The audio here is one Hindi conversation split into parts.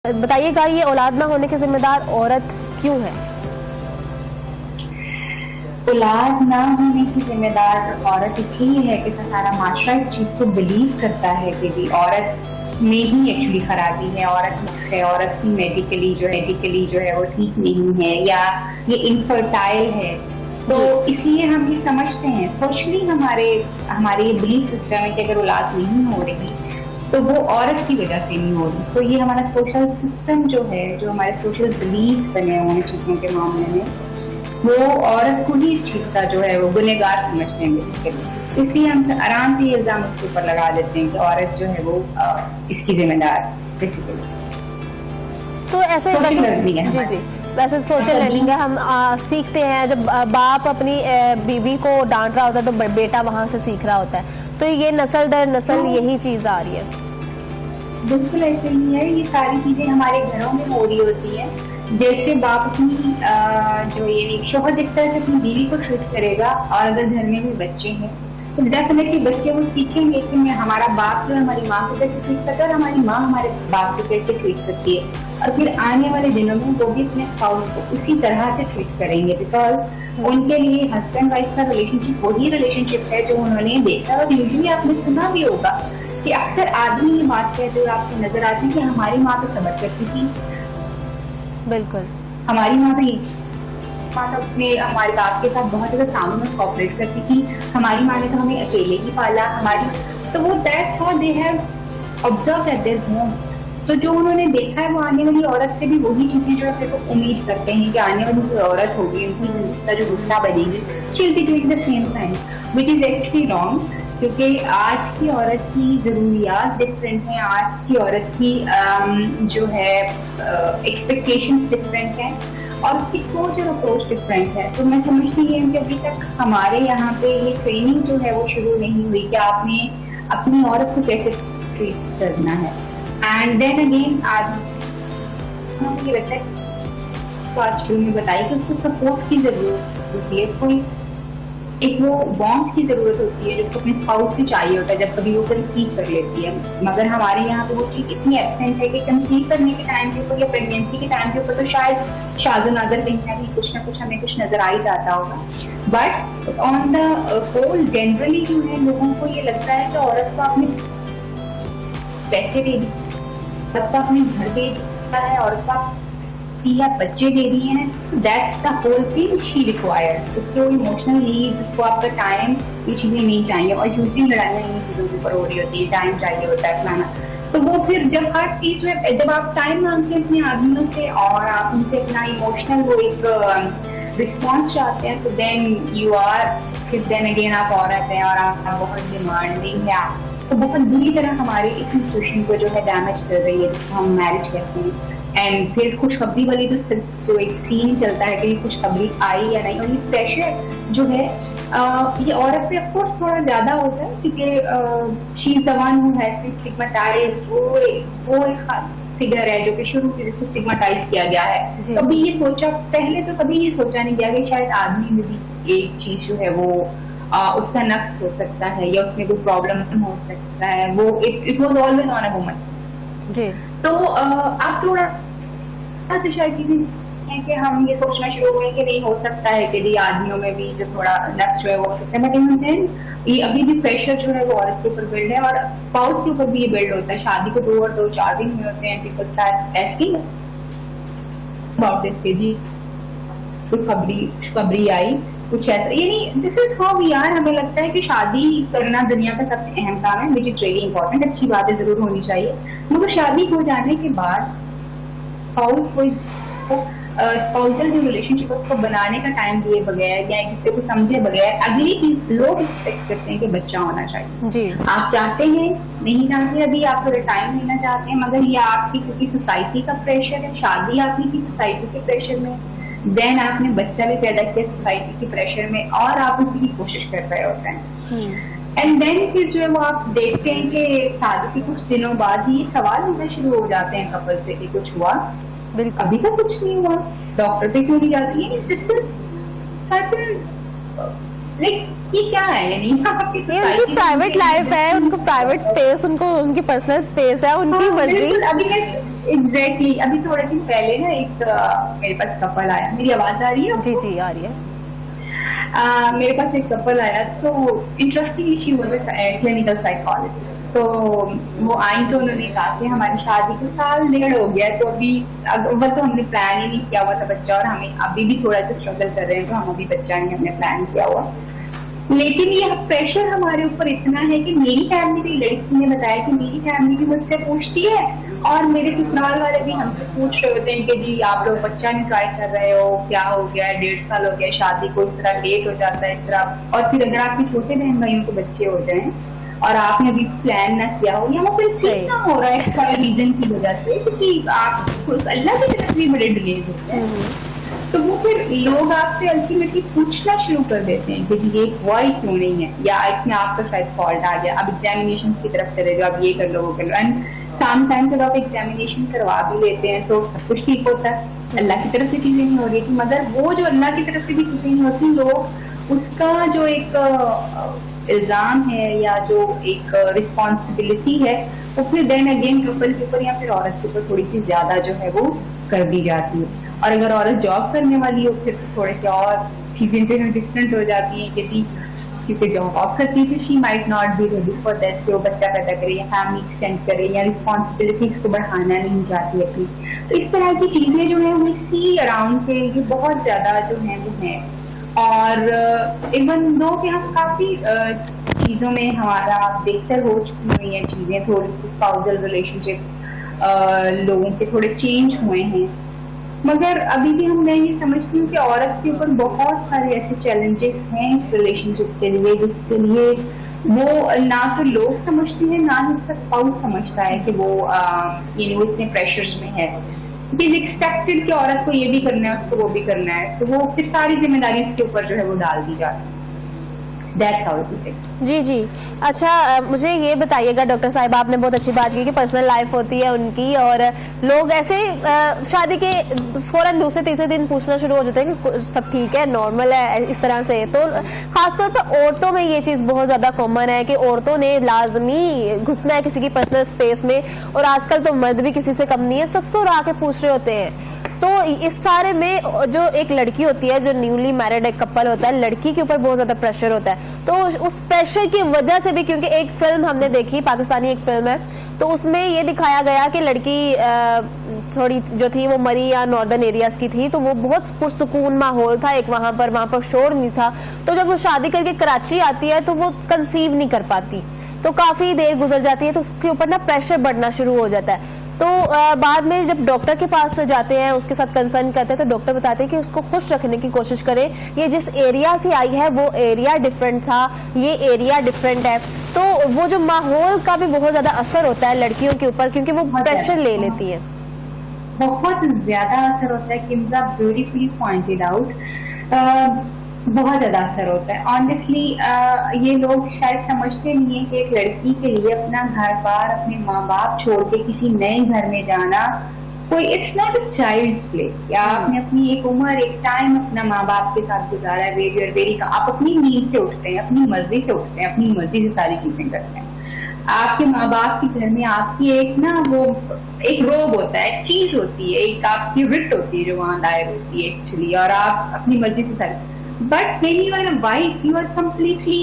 बताइएगा, ये औलाद ना होने के जिम्मेदार औरत क्यों है? औलाद ना होने की जिम्मेदार औरत इसलिए है कि सारा माशरा इस चीज को बिलीव करता है कि भी औरत में ही एक्चुअली खराबी है, औरत की मेडिकली जो है वो ठीक नहीं है या ये इनफर्टाइल है। तो इसलिए हम ये समझते हैं, सोशली हमारे बिलीफ सिस्टम है कि अगर औलाद नहीं हो रही तो वो औरत की वजह से नहीं हो रही। तो ये हमारा सोशल सिस्टम जो है, जो हमारे सोशल बिलीफ बने हुए हैं चीजों के मामले में, वो औरत को ही इस चीज का जो है वो गुनहगार समझते हैं। इसलिए हम आराम से ये इल्जाम उसके ऊपर लगा देते हैं कि औरत जो है वो इसकी जिम्मेदार बेसिकली। तो ऐसे वैसे सोशल लर्निंग है, हम सीखते हैं जब बाप अपनी बीवी को डांट रहा होता है तो बेटा वहां से सीख रहा होता है। तो ये नस्ल दर नस्ल यही चीज आ रही है। बिल्कुल ऐसे ही है, ये सारी चीजें हमारे घरों में हो रही होती है। जैसे बाप अपनी जो ये शोहर दिखता है अपनी बीवी को ट्रीट करेगा, और अगर घर में भी बच्चे हैं तो डेफिनेटली बच्चे वो सीखेंगे कि हमारा बाप जो हमारी माँ को कैसे ट्रीट करता है और हमारी माँ हमारे बाप को कैसे ट्रीट करती है, और फिर आने वाले दिनों में वो भी अपने स्पाउस को उसी तरह से ट्रीट करेंगे। बिकॉज उनके लिए हस्बैंड वाइफ का रिलेशनशिप वही रिलेशनशिप है जो उन्होंने देखा। और यूजुअली आपने सुना भी होगा कि अक्सर आदमी ये बात कहते हुए आपको नजर आती है कि हमारी माँ तो सबर करती थी। बिल्कुल, हमारी माँ तो अपने हमारे बाप के साथ बहुत ज्यादा सामने में कोऑपरेट करती थी, हमारी माँ ने तो हमें अकेले ही पाला, तो वो that's how they have observed eight their home. तो जो उन्होंने देखा है वो आने वाली औरत से भी वही चीजें जो है वो उम्मीद करते हैं कि आने वाली कोई औरत होगी, उनकी जो गुस्सा बनेगी, she will be doing the same thing, which is actually wrong. क्योंकि आज की औरत की जरूरियात डिफरेंट हैं, आज की औरत की जो है एक्सपेक्टेशंस डिफरेंट हैं, और उसकी सोच और अप्रोच डिफरेंट है। तो मैं समझती हूँ कि अभी तक हमारे यहाँ पे ये ट्रेनिंग जो है वो शुरू नहीं हुई कि आपने अपनी औरत को कैसे ट्रीट करना है। एंड देन अगेन आज ये बच्चा तो आज शुरू में बताई कि उसको सपोर्ट की जरूरत होती है, कोई एक वो बॉन्ड की जरूरत होती है जो अपने स्पाउस से चाहिए होता है जब कभी वो कंसीव कर लेती है। मगर हमारे यहाँ पे वो चीज इतनी एब्सेंट है कि कंसीव करने के टाइम के ऊपर या प्रेगनेंसी के टाइम के ऊपर तो शायद शाज़ो नजर कहीं ना कहीं कुछ ना कुछ हमें कुछ नजर आ ही जाता होगा। But on the whole generally जो है लोगों को ये लगता है कि औरत को अपने पैसे दे दी, औरत को अपने घर दे दिया है, औरत का या बच्चे दे दिए हैं, that's the whole thing she required. उसको इमोशनल नीड, उसको आपका टाइम, ये चीजें नहीं चाहिए। और यूजली लड़ाइयाँ इन चीजों के ऊपर हो रही होती है, टाइम चाहिए होता है फलाना। तो वो फिर जब हर चीज में जब आप टाइम मांगते हैं अपने आदमियों से और आप उनसे अपना इमोशनल वो एक रिस्पॉन्स चाहते हैं, तो देन यू आर फिर देन अगेन आप औरत हैं और आप बहुत डिमांडिंग है, तो बहुत बुरी तरह हमारे इस इंस्टीट्यूशन को जो है डैमेज कर रही है, जिसको हम मैरिज कहते हैं। एंड फिर खुशखबरी वाली तो एक सीन चलता है कि खुशखबरी आई या नहीं, और ये प्रेशर जो है ये औरत पे ऑफकोर्स थोड़ा ज्यादा होता है क्योंकि she is the one who has been stigmatised. वो एक फिगर है जो कि शुरू से जिसको स्टिग्मेटाइज किया गया है। कभी ये सोचा, पहले तो कभी ये सोचा नहीं गया कि शायद आदमी में भी एक चीज जो है वो उसका नक्स हो सकता है या उसमें कोई प्रॉब्लम हो सकता है। वो it was always on a woman जी। तो आप थोड़ा शायद है कि हम ये सोचना शुरू हुए कि नहीं हो सकता है कि आदमियों में भी जो थोड़ा नक्स जो है वो हो सकता है। लेकिन ये अभी भी प्रेशर जो है वो औरत के ऊपर बिल्ड है और स्पाउस के ऊपर भी ये बिल्ड होता है। शादी को 2 और 4 दिन हुए होते हैं, people start asking about this के जी कुछ खबरी आई कुछ ऐसा, यानी this is how we are. हमें लगता है कि शादी करना दुनिया का सबसे अहम काम है, विच इज रियली इंपॉर्टेंट, अच्छी बातें जरूर होनी चाहिए। मगर शादी हो जाने के बाद स्पाउसल जो रिलेशनशिप उसको बनाने का टाइम दिए बगैर या किसी को समझे बगैर अगली चीज लोग एक्सपेक्ट करते हैं कि बच्चा होना चाहिए जी। आप चाहते हैं नहीं चाहते, अभी आप थोड़ा टाइम लेना चाहते हैं, मगर ये आपकी क्योंकि सोसाइटी का प्रेशर है, शादी आपकी की सोसाइटी के प्रेशर में, देन आपने बच्चा भी पैदा किया सोसाइटी के प्रेशर में और आप उसी की कोशिश कर रहे होते हैं। एंड देन फिर जो है वो आप देखते हैं कि शादी के कुछ दिनों बाद ही सवाल होना शुरू हो जाते हैं कपल से कि कुछ हुआ, अभी तक कुछ नहीं हुआ, डॉक्टर पे क्यों नहीं जाती है। लाइक ये क्या है, यानी ये उनकी प्राइवेट लाइफ है, उनको प्राइवेट स्पेस, उनको उनकी पर्सनल स्पेस है, उनकी मर्जी। अभी एग्जैक्टली अभी थोड़े दिन पहले ना एक मेरे पास कपल आया, मेरी आवाज आ रही है? जी जी आ रही है। मेरे पास एक कपल आया, तो interestingly she was a clinical psychologist. तो वो आई तो उन्होंने कहा कि हमारी शादी को 1.5 साल हो गया, तो अभी वो तो हमने प्लान ही नहीं किया हुआ था बच्चा, और हमें अभी भी थोड़ा सा स्ट्रगल कर रहे हैं, तो हम अभी बच्चा नहीं हमने प्लान किया हुआ। लेकिन ये प्रेशर हमारे ऊपर इतना है कि मेरी फैमिली भी, लड़की ने बताया कि मेरी फैमिली भी मुझसे पूछती है, और मेरे ससुराल वाले भी हमसे पूछ रहे होते हैं कि जी आप लोग बच्चा नहीं ट्राई कर रहे हो, क्या हो गया है, 1.5 साल हो गया शादी को, इस तरह लेट हो जाता है इस तरह। और फिर अगर आपके छोटे बहन भाइयों को बच्चे हो जाएं और आपने अभी प्लान ना किया हो, या वो फिर ठीक ना हो रहा है एक्स्ट्रा रीजन की वजह से, क्योंकि आप अल्लाह की तरफ भी बड़े डिलेज होते हैं, तो वो फिर लोग आपसे अल्टीमेटली पूछना शुरू कर देते हैं कि ये हुआ ही क्यों नहीं है, या इसमें आपका शायद फॉल्ट आ गया, अब एग्जामिनेशन की तरफ चले जाओ, अब ये कर लो वो कर लो। एंड समटाइम्स जब आप एग्जामिनेशन करवा भी लेते हैं तो सब कुछ ठीक होता है, अल्लाह की तरफ से चीजें नहीं हो रही थी, मगर वो जो अल्लाह की तरफ से भी चीजें नहीं होती, लोग उसका जो एक इल्जाम है या जो एक रिस्पॉन्सिबिलिटी है वो फिर देन अगेन कपल के ऊपर या फिर औरत के ऊपर थोड़ी सी ज्यादा जो है वो कर दी जाती है। और अगर औरत जॉब करने वाली हो फिर थोड़े से और चीजें जो है डिफरेंट हो जाती हैं, क्योंकि जॉब करती है she might not be ready for that, वो बच्चा पैदा करे या फैमिली एक्सटेंड करे या रिस्पॉन्सिबिलिटीज को बढ़ाना नहीं चाहती अपनी। तो इस तरह की चीजें जो है वो सी अराउंड से ये बहुत ज्यादा जो है वो है। और इवन दो कि हम काफी चीजों में हमारा बेहतर हो चुकी हुई है चीजें, थोड़ी सी स्पाउसल रिलेशनशिप लोगों के थोड़े चेंज हुए हैं, मगर अभी भी मैं ये समझती हूँ कि औरत के ऊपर बहुत सारे ऐसे चैलेंजेस हैं इस रिलेशनशिप के लिए, जिसके लिए वो ना तो लोग समझते हैं ना ही उसका स्पाउस समझता है कि वो इतने प्रेशर्स में है। इट इज एक्सपेक्टेड कि औरत को ये भी करना है, उसको वो भी करना है, तो वो फिर सारी जिम्मेदारी उसके ऊपर जो है वो डाल दी जाती है। That's how it is. जी जी अच्छा, मुझे ये बताइएगा डॉक्टर साहिबा, आपने बहुत अच्छी बात की कि पर्सनल लाइफ होती है उनकी, और लोग ऐसे शादी के फौरन दूसरे तीसरे दिन पूछना शुरू हो जाते हैं कि सब ठीक है, नॉर्मल है, इस तरह से। तो खासतौर पर औरतों में ये चीज बहुत ज्यादा कॉमन है कि औरतों ने लाजमी घुसना है किसी की पर्सनल स्पेस में, और आजकल तो मर्द भी किसी से कम नहीं है, ससुर आके पूछ रहे होते हैं। तो इस सारे में जो एक लड़की होती है, जो न्यूली मैरिड एक कपल होता है, लड़की के ऊपर बहुत ज्यादा प्रेशर होता है। तो उस प्रेशर की वजह से भी, क्योंकि एक फिल्म हमने देखी, पाकिस्तानी एक फिल्म है, तो उसमें ये दिखाया गया कि लड़की थोड़ी जो थी वो मरी या नॉर्दर्न एरियाज की थी, तो वो बहुत पुरसुकून माहौल था एक वहां पर शोर नहीं था। तो जब वो शादी करके कराची आती है तो वो कंसीव नहीं कर पाती, तो काफी देर गुजर जाती है, तो उसके ऊपर ना प्रेशर बढ़ना शुरू हो जाता है। तो बाद में जब डॉक्टर के पास जाते हैं, उसके साथ कंसर्न करते हैं, तो डॉक्टर बताते हैं कि उसको खुश रखने की कोशिश करें, ये जिस एरिया से आई है वो एरिया डिफरेंट था, ये एरिया डिफरेंट है। तो वो जो माहौल का भी बहुत ज्यादा असर होता है लड़कियों के ऊपर, क्योंकि वो प्रेशर ले लेती है, बहुत ज्यादा असर होता है। किम्जा ब्यूटीफुली पॉइंटेड आउट, बहुत ज्यादा असर होता है। ऑनेस्टली ये लोग शायद समझते नहीं है कि एक लड़की के लिए अपना घर बार, अपने माँ बाप छोड़ के किसी नए घर में जाना कोई, it's not a child's play. या आपने अपनी एक उम्र, एक टाइम अपना माँ बाप के साथ गुजारा है, वेरी का आप अपनी नींद से उठते हैं, अपनी मर्जी से उठते हैं, अपनी मर्जी से सारी चीजें करते हैं। आपके माँ बाप के घर में आपकी एक ना वो एक रोब होता है, एक चीज होती है, एक आपकी रिट होती है जो वहां दायर होती है एक्चुअली, और आप अपनी मर्जी से सारी। But when you are a wife, you are completely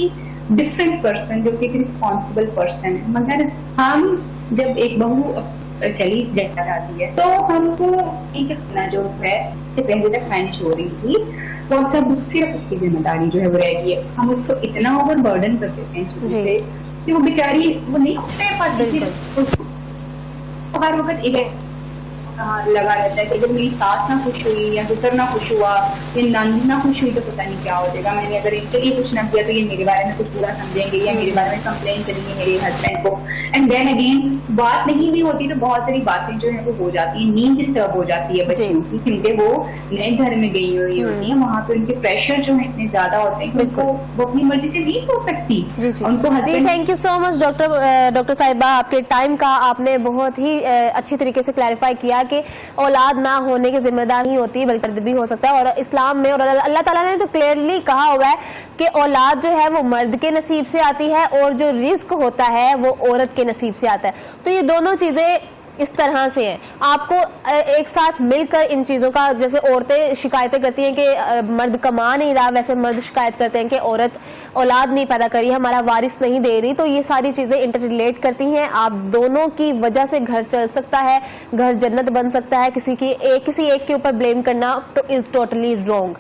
different person, जो कि एक responsible person है। मगर हम जब एक बहू चली जाती है तो हमको एक अपना जो है, पहले तक मैनेज हो रही थी, वो सब सिर्फ उसकी जिम्मेदारी जो है वो रह गई है। हम उसको इतना ओवर बर्डन कर देते हैं चीज़ से कि वो बेचारी वो नहीं उठने पाती, हर वक्त एक लगा रहता है कि जब मेरी सास ना खुश हुई या ससुर ना खुश हुआ या नंद ना खुश हुई तो पता नहीं क्या हो जाएगा, मैंने अगर इनके लिए कुछ ना किया तो ये मेरे बारे में कुछ बुरा समझेंगे या मेरे बारे में कंप्लेन करेंगे मेरे हस्बैंड को। एंड देन अगेन बात नहीं भी होती तो बहुत सारी बातें जो है वो हो जाती है, नींद डिस्टर्ब हो जाती है बच्चों की, क्योंकि वो नए घर में गई हुई होती है, वहां पर उनके प्रेशर जो है इतने ज्यादा होते हैं कि उनको वो अपनी मर्जी से नहीं हो सकती उनको। जी thank you so much doctor साहिबा, आपके टाइम का आपने बहुत ही अच्छी तरीके से क्लैरिफाई किया कि औलाद ना होने की जिम्मेदार नहीं होती बल्कि मर्द भी हो सकता है। और इस्लाम में और अल्लाह ताला ने तो क्लियरली कहा हुआ है कि औलाद जो है वो मर्द के नसीब से आती है और जो रिस्क होता है वो औरत के नसीब से आता है। तो ये दोनों चीजें इस तरह से हैं। आपको एक साथ मिलकर इन चीज़ों का, जैसे औरतें शिकायतें करती हैं कि मर्द कमा नहीं रहा, वैसे मर्द शिकायत करते हैं कि औरत औलाद नहीं पैदा करी, हमारा वारिस नहीं दे रही। तो ये सारी चीज़ें इंटर रिलेट करती हैं। आप दोनों की वजह से घर चल सकता है, घर जन्नत बन सकता है। किसी एक के ऊपर ब्लेम करना तो इज़ टोटली रॉन्ग।